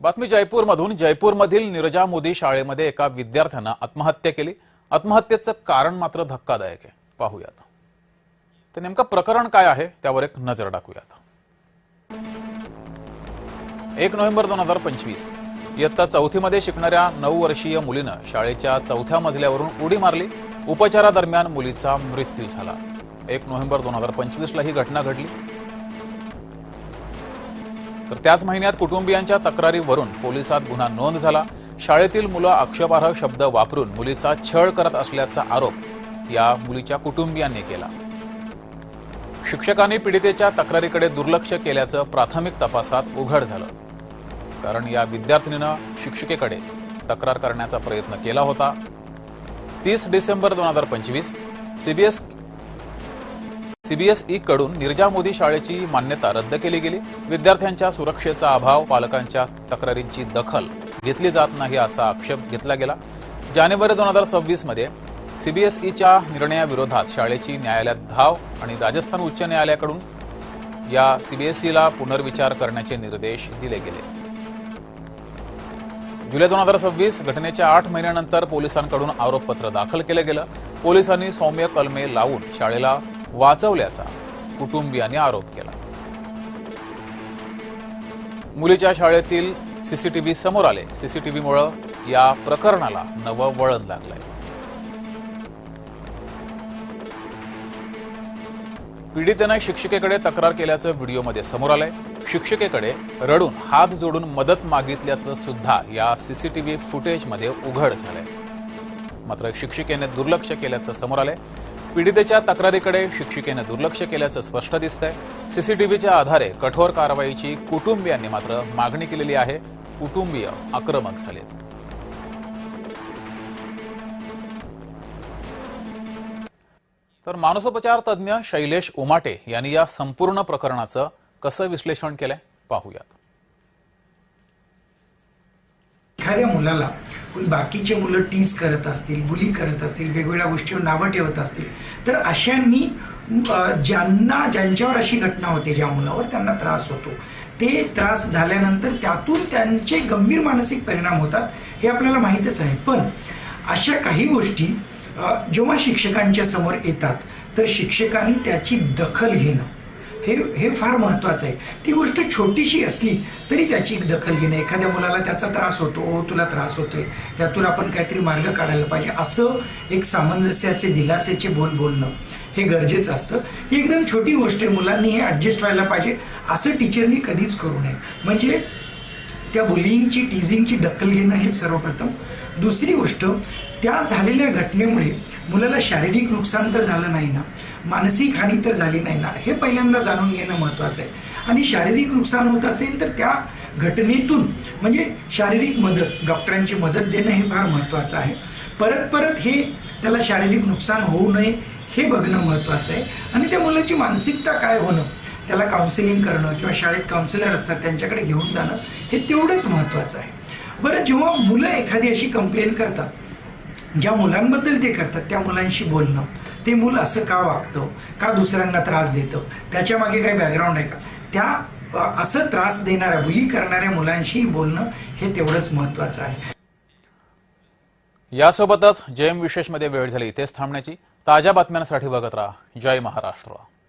बातमी जयपूरमधून. जयपूरमधील नीरजा मोदी शाळेमध्ये एका विद्यार्थ्यानं आत्महत्या केली. आत्महत्येचं कारण मात्र धक्कादायक आहे. पाहूयात तर नेमकं प्रकरण काय आहे त्यावर एक नजर टाकूयात. 1 नोव्हेंबर 2025 इयत्ता 4थीमध्ये शिकणाऱ्या 9 वर्षीय मुलीनं शाळेच्या 4थ्या मजल्यावरून उडी मारली. उपचारादरम्यान मुलीचा मृत्यू झाला. 1 नोव्हेंबर 2025 ला ही घटना घडली. तर त्याच महिन्यात कुटुंबियांच्या तक्रारीवरून पोलिसात गुन्हा नोंद झाला. शाळेतील मुलं आक्षेपार्ह शब्द वापरून मुलीचा छळ करत असल्याचा आरोप या मुलीच्या कुटुंबियांनी केला. शिक्षकांनी पीडितेच्या तक्रारीकडे दुर्लक्ष केल्याचं प्राथमिक तपासात उघड झालं. कारण या विद्यार्थिनीनं शिक्षिकेकडे तक्रार करण्याचा प्रयत्न केला होता. 30 डिसेंबर 2025 सीबीएसई कडून नीरजा मोदी शाळेची मान्यता रद्द केली गेली. विद्यार्थ्यांच्या सुरक्षेचा अभाव, पालकांच्या तक्रारींची दखल घेतली जात नाही असा आक्षेप घेतला गेला. जानेवारी 2026 मध्ये सीबीएसईच्या निर्णयाविरोधात शाळेची न्यायालयात धाव आणि राजस्थान उच्च न्यायालयाकडून या सीबीएसईला पुनर्विचार करण्याचे निर्देश दिले गेले. जुलै 2026 घटनेच्या 8 महिन्यानंतर पोलिसांकडून आरोपपत्र दाखल केलं गेलं. पोलिसांनी सौम्य कलमे लावून शाळेला वाचवल्याचा कुटुंबियांनी आरोप केला. मुलीच्या शाळेतील सीसीटीव्ही समोर आले. सीसीटीव्हीमुळे या प्रकरणाला नवं वळण लागलंय. पीडितेने शिक्षिकेकडे तक्रार केल्याचं व्हिडिओमध्ये समोर आलंय. शिक्षिकेकडे रडून हात जोडून मदत मागितल्याचं सुद्धा या सीसीटीव्ही फुटेजमध्ये उघड झालंय. मात्र शिक्षिकेने दुर्लक्ष केल्याचं समोर आलंय. पीडितेच्या तक्रारीकडे शिक्षिकेने दुर्लक्ष केल्याचं स्पष्ट दिसतंय. सीसीटीव्हीच्या आधारे कठोर कारवाईची कुटुंबियांनी मात्र मागणी केलेली आहे. कुटुंबीय आक्रमक झालेत. तर मानसोपचार तज्ञ शैलेश उमाटे यांनी या संपूर्ण प्रकरणाचं कसं विश्लेषण केलंय पाहूयात. एखाद्या मुलाला बाकीचे मुलं टीज करत असतील, बुली करत असतील, वेगवेगळ्या गोष्टीवर नावं ठेवत असतील, तर अशांनी ज्यांच्यावर अशी घटना होते, ज्या मुलावर त्यांना त्रास होतो, ते त्रास झाल्यानंतर त्यातून त्यांचे गंभीर मानसिक परिणाम होतात हे आपल्याला माहीतच आहे. पण अशा काही गोष्टी जेव्हा शिक्षकांच्या समोर येतात तर शिक्षकांनी त्याची दखल घेणं हे फार महत्त्वाचं आहे. ती गोष्ट छोटीशी असली तरी त्याची दखल घेणं. एखाद्या मुलाला त्याचा त्रास होतो, तुला त्रास होतोय, त्यातून आपण काहीतरी मार्ग काढायला पाहिजे, असं एक सामंजस्याचे, दिलासेचे बोलणं हे गरजेचं असतं. ही एकदम छोटी गोष्ट आहे. मुलांनी हे ॲडजस्ट व्हायला पाहिजे. असं टीचरनी कधीच करू नये. म्हणजे त्या बुलिंगची, टीझिंगची दखल घेणं हे सर्वप्रथम. दुसरी गोष्ट, त्या झालेल्या घटनेमुळे मुलाला शारीरिक नुकसान तर झालं नाही ना, मानसिक हानी तर झाली नाही ना, हे पहिल्यांदा जाणून घेणं महत्त्वाचं आहे. आणि शारीरिक नुकसान होत असेल तर त्या घटनेतून म्हणजे शारीरिक मदत, डॉक्टरांची मदत देणं हे फार महत्त्वाचं आहे. परत हे त्याला शारीरिक नुकसान होऊ नये हे बघणं महत्त्वाचं आहे. आणि त्या मुलाची मानसिकता काय होणं, त्याला काउन्सिलिंग करणं किंवा शाळेत काउन्सिलर असतात त्यांच्याकडे घेऊन जाणं हे तेवढंच महत्त्वाचं आहे. बरं, जेव्हा मुलं एखादी अशी कंप्लेन करतात, ज्या मुलांबद्दल ते करतात त्या मुलांशी बोलणं, ते मूल असं का वागतं, का दुसऱ्यांना त्रास देतं, त्याच्या मागे काही बॅकग्राऊंड आहे का, त्या असं त्रास देणाऱ्या, बुली करणाऱ्या मुलांशी बोलणं हे तेवढंच महत्त्वाचं आहे. यासोबतच जयम विशेषमध्ये वेळ झाली इथेच थांबण्याची. ताज्या बातम्यांसाठी बघत राहा जय महाराष्ट्र.